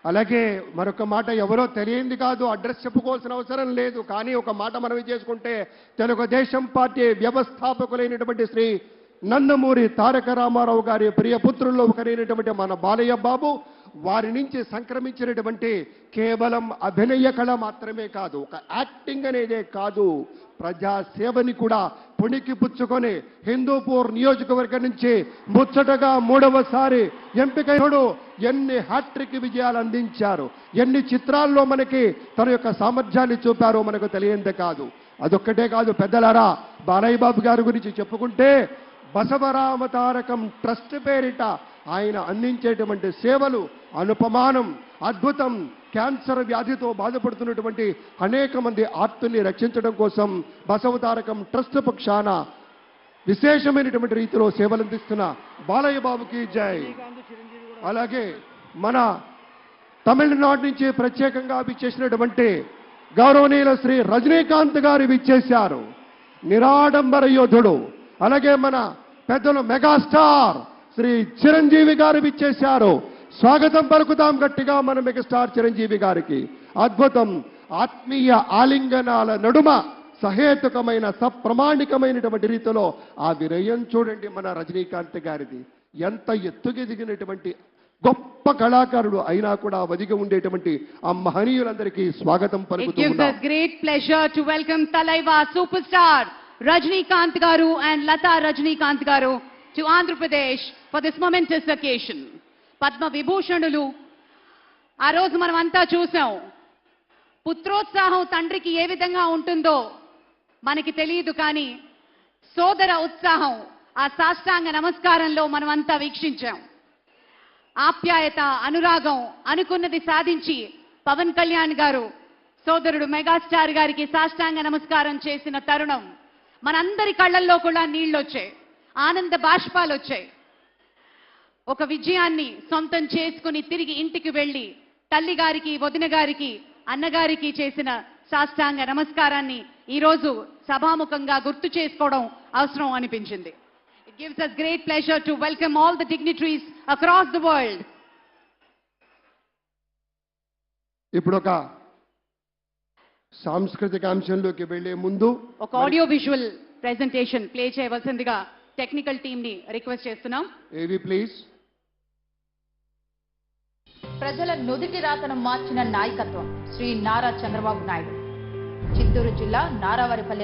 అలాగే మరొక మాట ఎవరో తెలియంది కాదు, అడ్రస్ చెప్పుకోవాల్సిన అవసరం లేదు. కానీ ఒక మాట మనవి చేసుకుంటే తెలుగుదేశం పార్టీ వ్యవస్థాపకులైనటువంటి శ్రీ నందమూరి తారక రామారావు గారి ప్రియ పుత్రుల్లో ఒకరైనటువంటి మన బాలయ్య బాబు వారి నుంచి సంక్రమించినటువంటి కేవలం అభినయ కళ మాత్రమే కాదు, ఒక యాక్టింగ్ అనేదే కాదు, ప్రజాసేవని కూడా పుణికి పుచ్చుకొని హిందూపూర్ నియోజకవర్గం నుంచి ముచ్చటగా 3వసారి ఎంపికైనడు ఎన్ని హ్యాట్రిక్ విజయాలు అందించారు, ఎన్ని చిత్రాల్లో మనకి తన యొక్క సామర్థ్యాన్ని చూపారో మనకు తెలియందే కాదు. అదొక్కటే కాదు పెద్దలారా, బాలయ్య బాబు గారి గురించి చెప్పుకుంటే బసవరామ తారకం ట్రస్ట్ పేరిట ఆయన అందించేటువంటి సేవలు అనుపమానం, అద్భుతం. క్యాన్సర్ వ్యాధితో బాధపడుతున్నటువంటి అనేక మంది ఆర్తుల్ని రక్షించడం కోసం బసవతారకం ట్రస్ట్ పక్షాన విశేషమైనటువంటి రీతిలో సేవలు అందిస్తున్న బాలయ్య బాబుకి జై. అలాగే మన తమిళనాడు నుంచి ప్రత్యేకంగా విచ్చేసినటువంటి గౌరవనీయుల శ్రీ రజనీకాంత్ గారు విచ్చేశారు, నిరాడంబర యోధుడు. అలాగే మన పెద్దలు మెగాస్టార్ శ్రీ చిరంజీవి గారు విచ్చేశారు. స్వాగతం పలుకుతాం గట్టిగా మన మెగాస్టార్ చిరంజీవి గారికి. అద్భుతం. ఆత్మీయ ఆలింగనాల నడుమ సహేతుకమైన సప్రమాణికమైనటువంటి రీతిలో ఆ వినయం చూడండి మన రజనీకాంత్ గారిది. ఎంత ఎత్తుకెదిగినటువంటి గొప్ప కళాకారుడు అయినా కూడా వదిగి ఉండేటువంటి ఆ మహనీయులందరికీ స్వాగతం పలుకుతూ ఉన్నాం. It gives us great pleasure to welcome Talaiva superstar Rajnikant garu and Lata Rajnikant garu to Andhra Pradesh for this momentous occasion. Padma విభూషణులు ఆ రోజు మనం అంతా చూసాం. పుత్రోత్సాహం తండ్రికి ఏ విధంగా ఉంటుందో మనకి తెలియదు, కానీ సోదర ఉత్సాహం ఆ సాష్టాంగ నమస్కారంలో మనం అంతా వీక్షించాం. ఆప్యాయత, అనురాగం, అనుకున్నది సాధించి పవన్ కళ్యాణ్ గారు సోదరుడు మెగాస్టార్ గారికి సాష్టాంగ నమస్కారం చేసిన తరుణం మనందరి కళ్ళల్లో కూడా నీళ్లొచ్చాయి, ఆనంద బాష్పాలు వచ్చాయి. ఒక విజయాన్ని సొంతం చేసుకుని తిరిగి ఇంటికి వెళ్ళి తల్లి గారికి, వదిన గారికి, అన్నగారికి చేసిన సాష్టాంగ నమస్కారాన్ని ఈరోజు సభాముఖంగా గుర్తు చేసుకోవడం అవసరం అనిపించింది. It gives us great pleasure to welcome all the dignitaries across the world. ఇప్పుడు ఒక సాంస్కృతిక అంశంలోకి వెళ్లే ముందు ఒక ఆడియో విజువల్ ప్రెజెంటేషన్ ప్లే చేయవలసిందిగా టెక్నికల్ టీమ్ ని రిక్వెస్ట్ చేస్తున్నాం. ఏవి ప్లీజ్. ప్రజల నుదిటి రాతను మార్చిన నాయకత్వం శ్రీ నారా చంద్రబాబు నాయుడు. చిత్తూరు జిల్లా నారావారిపల్లి